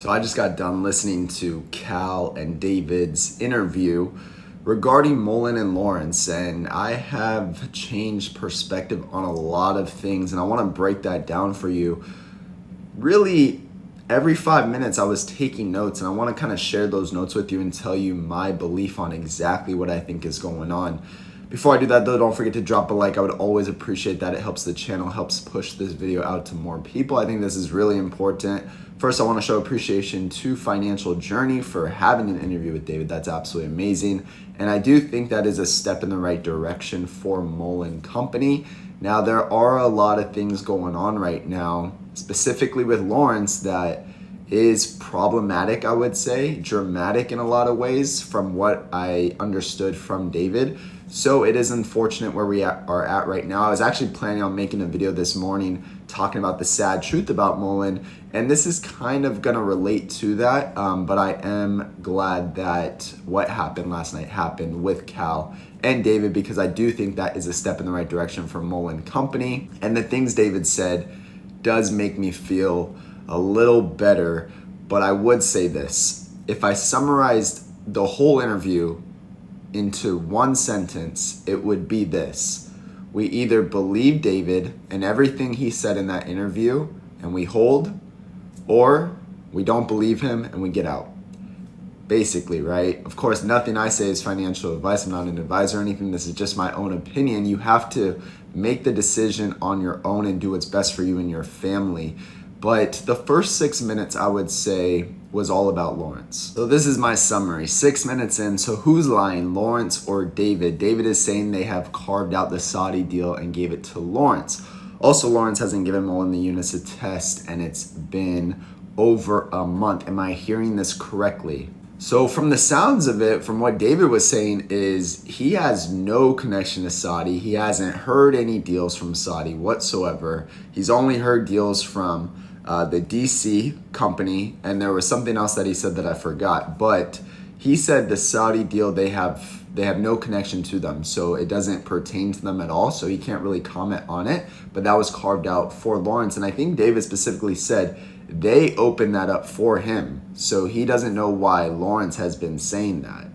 So I just got done listening to Cal and David's interview regarding Mullen and Lawrence, and I have changed perspective on a lot of things, and I want to break that down for you. Really, every 5 minutes I was taking notes, and I want to kind of share those notes with you and tell you my belief on exactly what I think is going on. Before I do that though, don't forget to drop a like. I would always appreciate that. It helps the channel, helps push this video out to more people. I think this is really important. First, I want to show appreciation to Financial Journey for having an interview with David. That's absolutely amazing. And I do think that is a step in the right direction for Mullen Company. Now, there are a lot of things going on right now, specifically with Lawrence, that is problematic, I would say, dramatic in a lot of ways from what I understood from David. So it is unfortunate where we are at right now. I was actually planning on making a video this morning talking about the sad truth about Mullen, and this is kind of gonna relate to that, but I am glad that what happened last night happened with Cal and David, because I do think that is a step in the right direction for Mullen Company. And the things David said does make me feel a little better, but I would say this. If I summarized the whole interview into one sentence, it would be this: we either believe David and everything he said in that interview and we hold, or we don't believe him and we get out. Basically, right? Of course, nothing I say is financial advice. I'm not an advisor or anything. This is just my own opinion. You have to make the decision on your own and do what's best for you and your family. But the first 6 minutes, I would say, was all about Lawrence. So this is my summary. 6 minutes in, so who's lying, Lawrence or David? David is saying they have carved out the Saudi deal and gave it to Lawrence. Also, Lawrence hasn't given Mullen the units a test, and it's been over a month. Am I hearing this correctly? So from the sounds of it, from what David was saying, is he has no connection to Saudi. He hasn't heard any deals from Saudi whatsoever. He's only heard deals from the DC company, and there was something else that he said that I forgot, but he said the Saudi deal, they have no connection to them, so it doesn't pertain to them at all, so he can't really comment on it. But that was carved out for Lawrence, and I think David specifically said they opened that up for him, so he doesn't know why Lawrence has been saying that.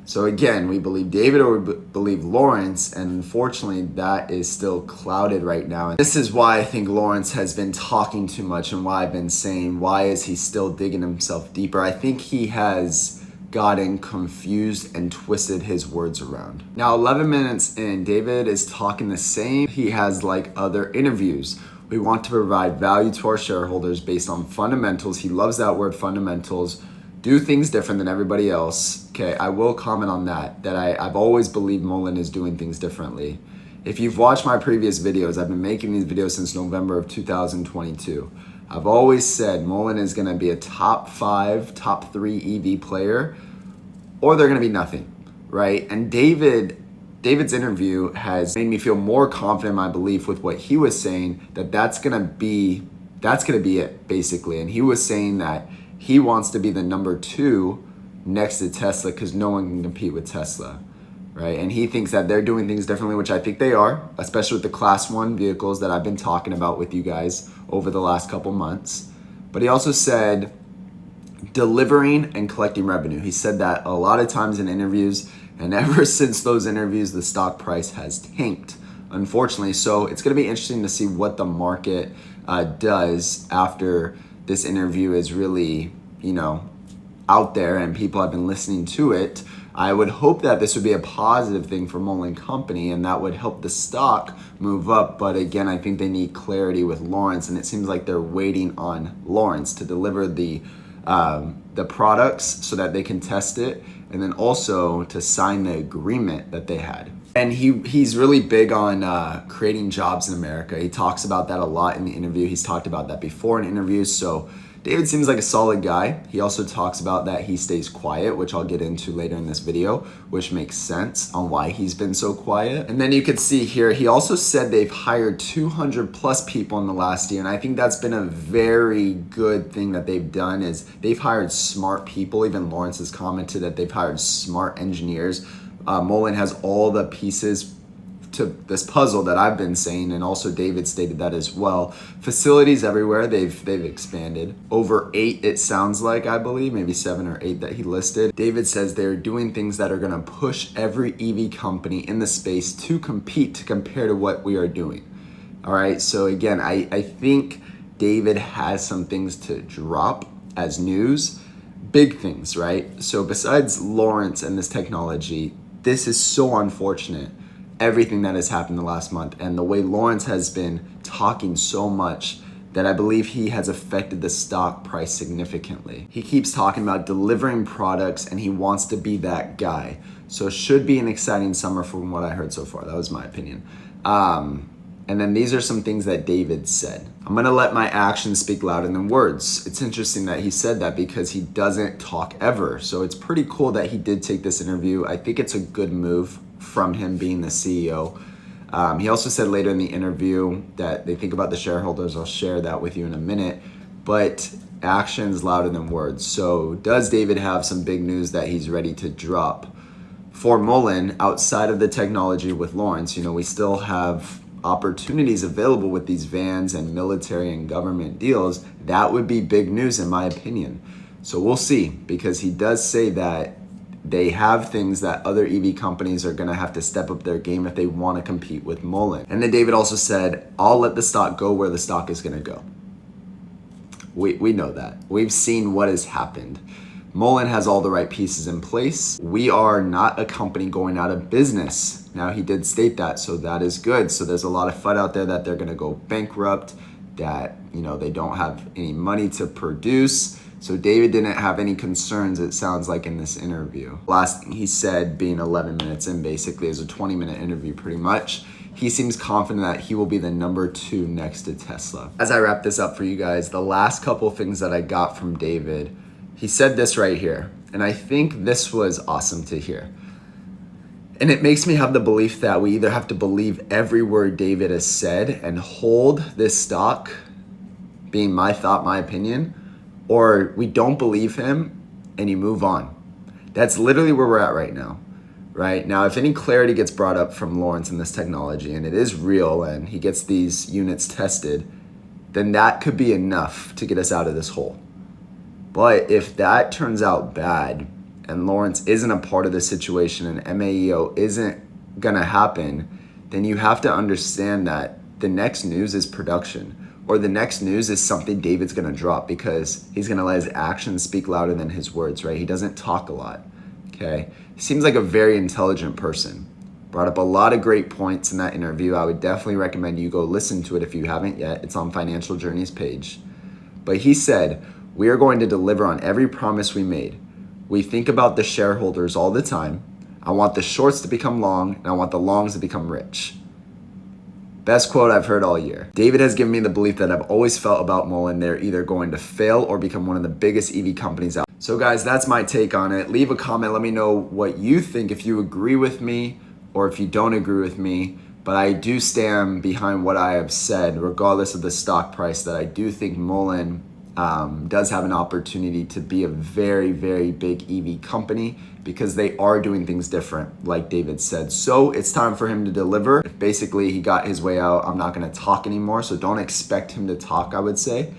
So again, we believe David or we believe Lawrence, and unfortunately that is still clouded right now. And this is why I think Lawrence has been talking too much, and why I've been saying, why is he still digging himself deeper? I think he has gotten confused and twisted his words around. Now, 11 minutes in, David is talking the same he has like other interviews. We want to provide value to our shareholders based on fundamentals. He loves that word, fundamentals. Do things different than everybody else. Okay, I will comment on that I've always believed Mullen is doing things differently. If you've watched my previous videos, I've been making these videos since November of 2022. I've always said Mullen is gonna be a top 5, top 3 EV player, or they're gonna be nothing, right? And David's interview has made me feel more confident in my belief with what he was saying, that's gonna be it, basically. And he was saying that he wants to be the number 2 next to Tesla because no one can compete with Tesla, right? And he thinks that they're doing things differently, which I think they are, especially with the Class 1 vehicles that I've been talking about with you guys over the last couple months. But he also said delivering and collecting revenue. He said that a lot of times in interviews, and ever since those interviews, the stock price has tanked, unfortunately. So it's going to be interesting to see what the market does after this interview is really, out there and people have been listening to it. I would hope that this would be a positive thing for Mullen Company, and that would help the stock move up. But again, I think they need clarity with Lawrence, and it seems like they're waiting on Lawrence to deliver the products so that they can test it, and then also to sign the agreement that they had. And he's really big on creating jobs in America. He talks about that a lot in the interview. He's talked about that before in interviews. So David seems like a solid guy. He also talks about that he stays quiet, which I'll get into later in this video, which makes sense on why he's been so quiet. And then you could see here, he also said they've hired 200 plus people in the last year. And I think that's been a very good thing that they've done, is they've hired smart people. Even Lawrence has commented that they've hired smart engineers. Mullen has all the pieces to this puzzle that I've been saying, and also David stated that as well. Facilities everywhere, they've expanded. Over 8, it sounds like, I believe, maybe 7 or 8 that he listed. David says they're doing things that are gonna push every EV company in the space to compete, to compare to what we are doing. All right, so again, I think David has some things to drop as news, big things, right? So besides Lawrence and this technology, this is so unfortunate, everything that has happened the last month, and the way Lawrence has been talking so much that I believe he has affected the stock price significantly. He keeps talking about delivering products and he wants to be that guy. So it should be an exciting summer from what I heard so far. That was my opinion. And then these are some things that David said. I'm gonna let my actions speak louder than words. It's interesting that he said that because he doesn't talk ever. So it's pretty cool that he did take this interview. I think it's a good move from him being the CEO. He also said later in the interview that they think about the shareholders. I'll share that with you in a minute. But actions louder than words. So does David have some big news that he's ready to drop? For Mullen, outside of the technology with Lawrence, we still have opportunities available with these vans and military and government deals. That would be big news in my opinion. So we'll see, because he does say that they have things that other EV companies are gonna have to step up their game if they wanna compete with Mullen. And then David also said, I'll let the stock go where the stock is gonna go. We know that. We've seen what has happened. Mullen has all the right pieces in place. We are not a company going out of business. Now, he did state that, so that is good. So there's a lot of FUD out there that they're gonna go bankrupt, that they don't have any money to produce. So David didn't have any concerns, it sounds like, in this interview. Last thing he said, being 11 minutes in, basically, is a 20-minute interview pretty much. He seems confident that he will be the number 2 next to Tesla. As I wrap this up for you guys, the last couple things that I got from David, he said this right here, and I think this was awesome to hear. And it makes me have the belief that we either have to believe every word David has said and hold this stock, being my thought, my opinion, or we don't believe him and you move on. That's literally where we're at right now. Right now, if any clarity gets brought up from Lawrence in this technology, and it is real, and he gets these units tested, then that could be enough to get us out of this hole. But if that turns out bad, and Lawrence isn't a part of the situation, and MAEO isn't gonna happen, then you have to understand that the next news is production, or the next news is something David's gonna drop, because he's gonna let his actions speak louder than his words, right? He doesn't talk a lot, okay? He seems like a very intelligent person. Brought up a lot of great points in that interview. I would definitely recommend you go listen to it if you haven't yet. It's on Financial Journey's page. But he said, we are going to deliver on every promise we made. We think about the shareholders all the time. I want the shorts to become long, and I want the longs to become rich. Best quote I've heard all year. David has given me the belief that I've always felt about Mullen. They're either going to fail or become one of the biggest EV companies out. So guys, that's my take on it. Leave a comment. Let me know what you think, if you agree with me or if you don't agree with me. But I do stand behind what I have said, regardless of the stock price, that I do think Mullen does have an opportunity to be a very, very big EV company, because they are doing things different, like David said. So it's time for him to deliver. If basically he got his way out, I'm not gonna talk anymore. So don't expect him to talk, I would say,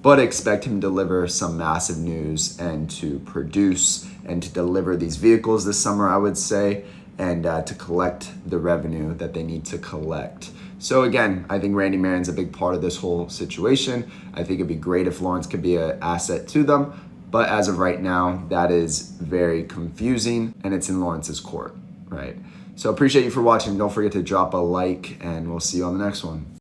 but expect him to deliver some massive news and to produce and to deliver these vehicles this summer, I would say, and to collect the revenue that they need to collect. So again, I think Randy Marion's a big part of this whole situation. I think it'd be great if Lawrence could be an asset to them. But as of right now, that is very confusing, and it's in Lawrence's court, right? So appreciate you for watching. Don't forget to drop a like, and we'll see you on the next one.